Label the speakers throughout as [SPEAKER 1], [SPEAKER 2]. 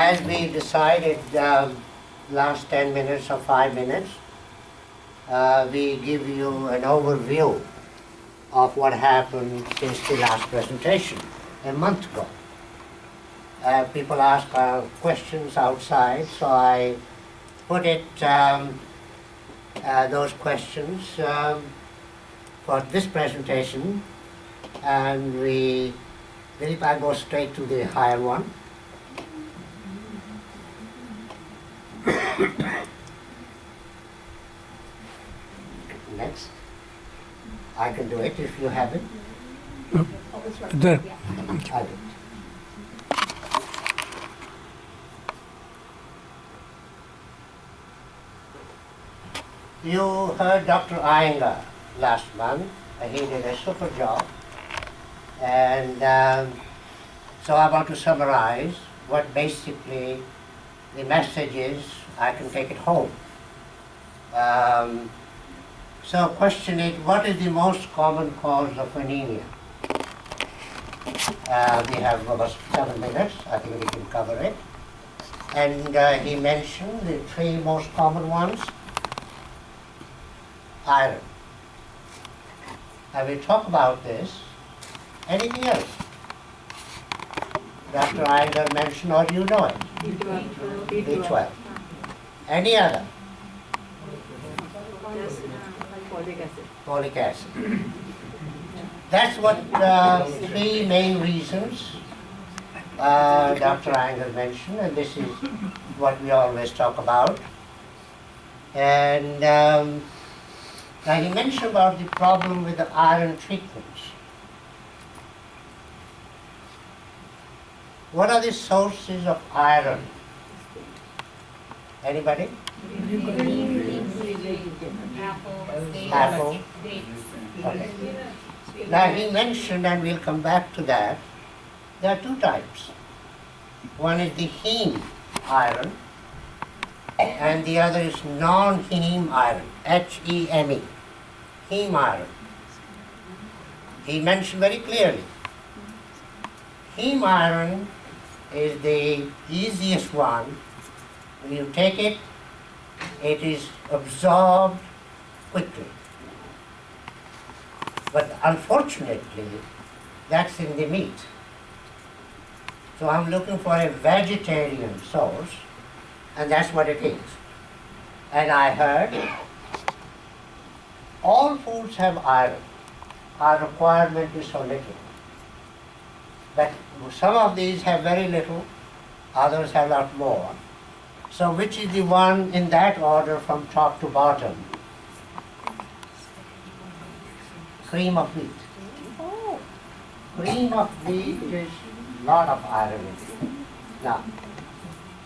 [SPEAKER 1] as we decided last 10 minutes or 5 minutes, we give you an overview of what happened since the last presentation a month ago. People ask questions outside, so I put those questions for this presentation, and if I go straight to the higher one. Next. I can do it if you have it.
[SPEAKER 2] There.
[SPEAKER 1] I do. You heard Dr. Iyengar last month. He did a super job. And so I want to summarize what basically the message is. I can take it home. So question 8, what is the most common cause of anemia? We have about 7 minutes. I think we can cover it. And he mentioned the 3 most common ones. Iron. I will talk about this. Anything else? Dr. Iyengar mentioned, or you know it? B12. Any other? Folic acid. That's what 3 main reasons Dr. Iyengar mentioned, and this is what we always talk about. And now he mentioned about the problem with the iron treatments. What are the sources of iron? Anybody? Apple. Okay. Now he mentioned, and we'll come back to that, there are 2 types. One is the heme iron, and the other is non-heme iron, H-E-M-E, heme iron. He mentioned very clearly, heme iron is the easiest one. When you take it, it is absorbed quickly. But unfortunately, that's in the meat. So I'm looking for a vegetarian source, and that's what it is. And I heard all foods have iron. Our requirement is so little. But some of these have very little, others have a lot more. So which is the one in that order from top to bottom? Cream of wheat. Cream of wheat is a lot of iron in it. Now,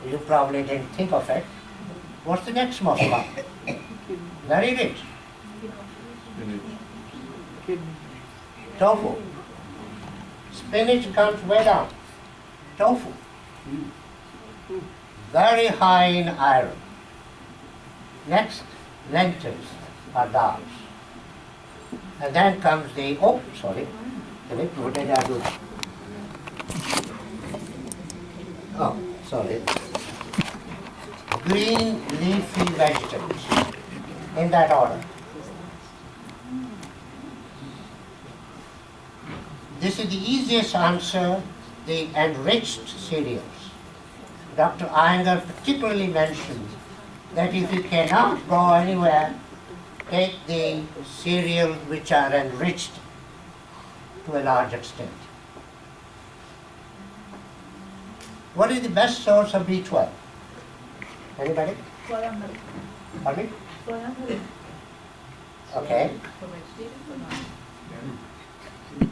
[SPEAKER 1] you probably didn't think of it. What's the next most one? Very rich. Tofu. Spinach comes way down. Tofu. Very high in iron. Next, lentils or dals. And then comes the, what did I do? Oh, sorry. Green leafy vegetables, in that order. This is the easiest answer, the enriched cereals. Dr. Iyengar particularly mentioned that if you cannot go anywhere, take the cereals which are enriched to a large extent. What is the best source of B12? Anybody? Pardon me? Okay.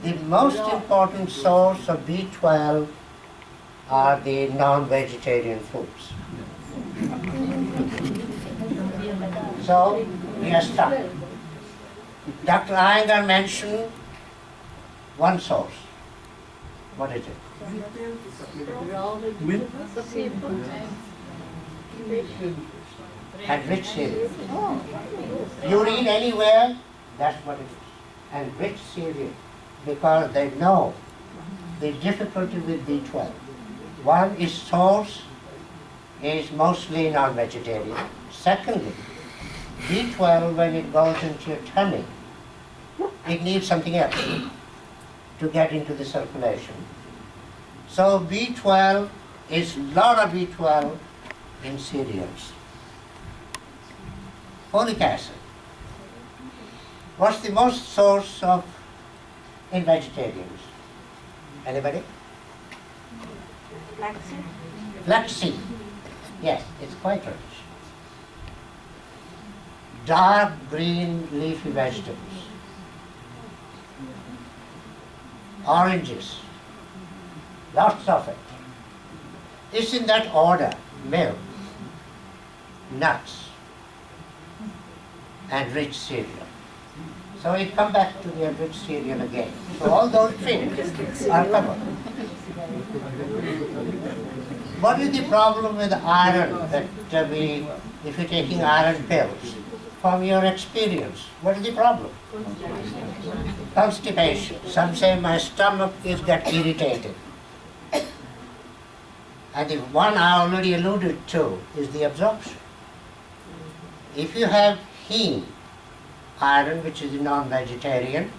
[SPEAKER 1] The most important source of B12 are the non-vegetarian foods. So, we are stuck. Dr. Iyengar mentioned one source. What is it? And rich cereal. You read anywhere, that's what it is. And rich cereal, because they know the difficulty with B12. One is source, is mostly non-vegetarian. Secondly, B12, when it goes into your tummy, it needs something else to get into the circulation. So B12 is lot of B12 in cereals. Folic acid. What's the most source of in vegetarians? Anybody?
[SPEAKER 3] Flaxseed?
[SPEAKER 1] Flaxseed. Yes, it's quite rich. Dark green leafy vegetables. Oranges. Lots of it. It's in that order: milk, nuts, and rich cereal. So we come back to the rich cereal again. So all those things are covered. What is the problem with iron that if you're taking iron pills? From your experience, what is the problem? Constipation. Some say my stomach is get irritated. And the one I already alluded to is the absorption. If you have heme, iron, which is non-vegetarian,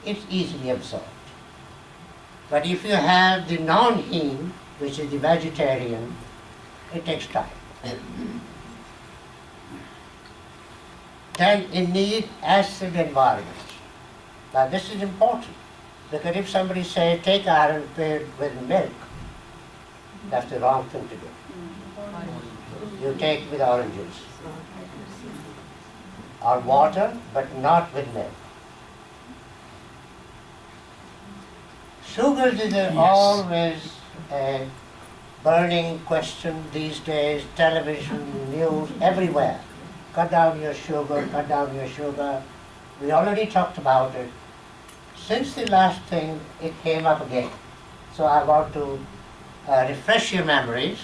[SPEAKER 1] it's easily absorbed. But if you have the non-heme, which is the vegetarian, it takes time. Then it needs acid environment. Now this is important, because if somebody says take iron pill with milk, that's the wrong thing to do. You take with oranges or water, but not with milk. Sugars is always a burning question these days, television, news, everywhere. Cut down your sugar, cut down your sugar. We already talked about it. Since the last thing, it came up again. So I want to refresh your memories.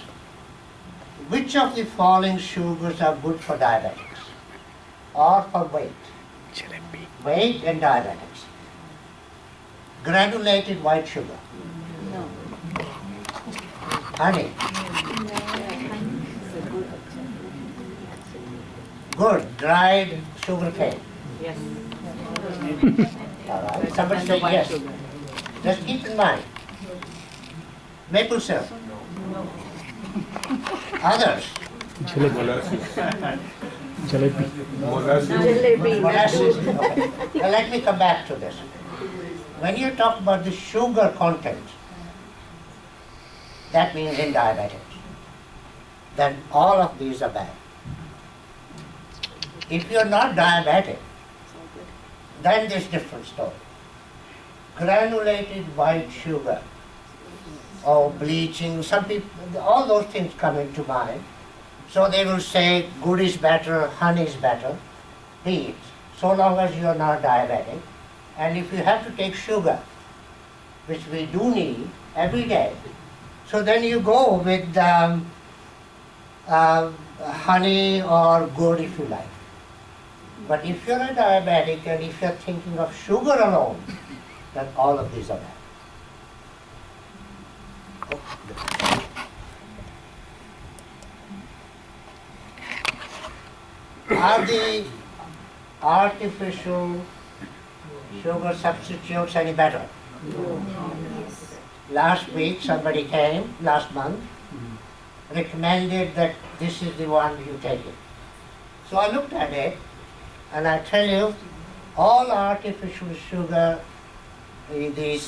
[SPEAKER 1] Which of the following sugars are good for diabetics or for weight? Weight and diabetics. Granulated white sugar.
[SPEAKER 3] No.
[SPEAKER 1] Honey. Good. Dried sugar cane.
[SPEAKER 3] Yes.
[SPEAKER 1] All right. Somebody say yes. Just keep in mind. Maple syrup. Others.
[SPEAKER 2] Jalebi.
[SPEAKER 3] Jalebi.
[SPEAKER 1] Molasses. Okay. Now let me come back to this. When you talk about the sugar content, that means in diabetics, then all of these are bad. If you're not diabetic, then there's different story. Granulated white sugar, or bleaching, some people, all those things come into mind. So they will say good is better, honey is better, be it, so long as you're not diabetic. And if you have to take sugar, which we do need every day, so then you go with honey or good if you like. But if you're a diabetic and if you're thinking of sugar alone, then all of these are bad. Are the artificial sugar substitutes any better? Last week somebody came, last month, recommended that this is the one you take it. So I looked at it and I tell you, all artificial sugar, these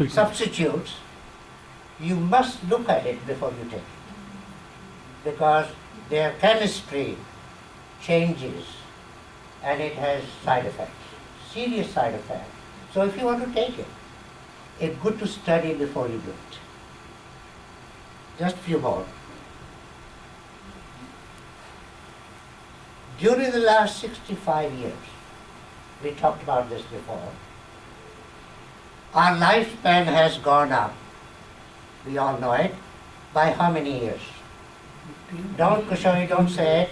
[SPEAKER 1] substitutes, you must look at it before you take it. Because their chemistry changes and it has side effects, serious side effects. So if you want to take it, it's good to study before you do it. Just a few more. During the last 65 years, we talked about this before, our lifespan has gone up, we all know it, by how many years? Don't, Kushori, don't say it.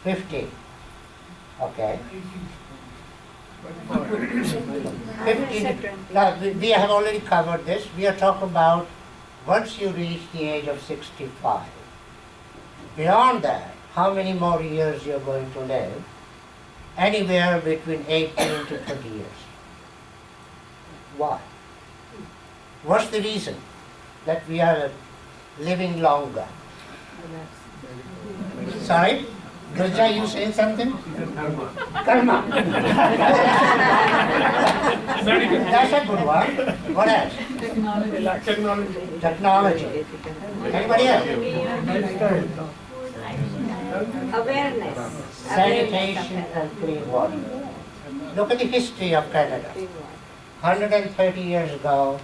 [SPEAKER 1] 50. Okay. 50. Now, we have already covered this. We are talking about once you reach the age of 65, beyond that, how many more years you're going to live? Anywhere between 18 to 20 years. Why? What's the reason that we are living longer? Sorry? Girja, you saying something? Karma. That's a good one. What else? Technology. Anybody else?
[SPEAKER 3] Awareness.
[SPEAKER 1] Sanitation and clean water. Look at the history of Canada. 130 years ago,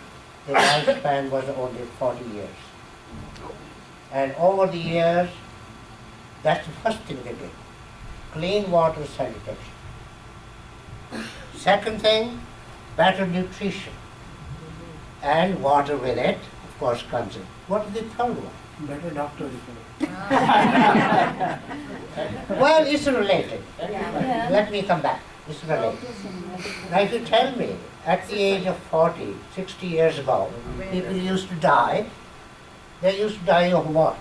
[SPEAKER 1] the lifespan was only 40 years. And over the years, that's the first thing they did. Clean water sanitation. Second thing, better nutrition. And water with it, of course, comes in. What is the third one?
[SPEAKER 4] Better doctor.
[SPEAKER 1] Well, it's related. Let me come back. It's related. Now, if you tell me, at the age of 40, 60 years ago, people used to die, they used to die of what?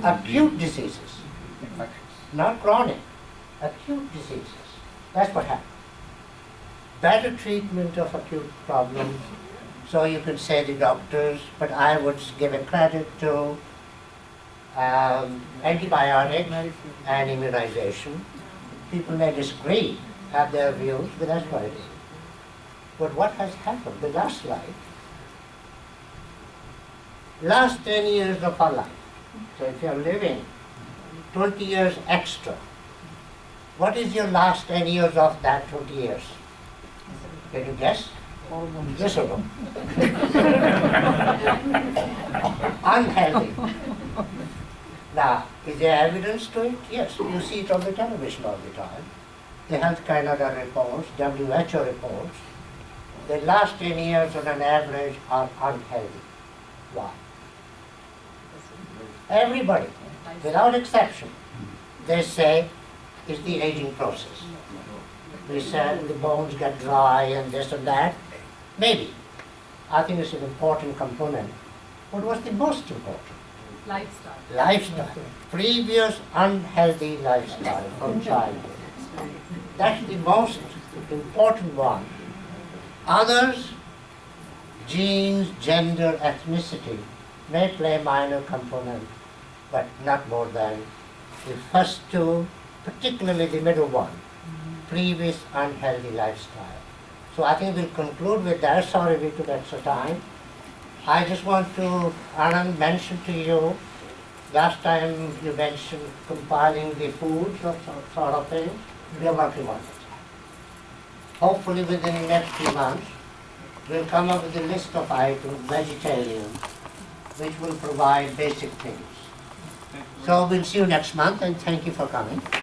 [SPEAKER 1] Acute diseases, not chronic. Acute diseases. That's what happened. Better treatment of acute problems. So you can say the doctors, but I would give a credit to antibiotics and immunization. People may disagree, have their views, but that's what it is. But what has happened? The last 10 years of our life. So if you're living 20 years extra, what is your last 10 years of that 20 years? Can you guess? Yes or no? Unhealthy. Now, is there evidence to it? Yes, you see it on the television all the time. The Health Canada reports, WHO reports, the last 10 years on an average are unhealthy. Why? Everybody, without exception, they say it's the aging process. We said the bones get dry and this and that. Maybe. I think it's an important component. But what's the most important?
[SPEAKER 5] Lifestyle.
[SPEAKER 1] Lifestyle. Previous unhealthy lifestyle from childhood. That's the most important one. Others, genes, gender, ethnicity, may play minor component, but not more than the first two, particularly the middle one, previous unhealthy lifestyle. So I think we'll conclude with that. Sorry we took extra time. I just want to, Anand, mention to you, last time you mentioned compiling the foods or sort of thing. We are working on it. Hopefully within the next few months, we'll come up with a list of items, vegetarian, which will provide basic things. So we'll see you next month, and thank you for coming.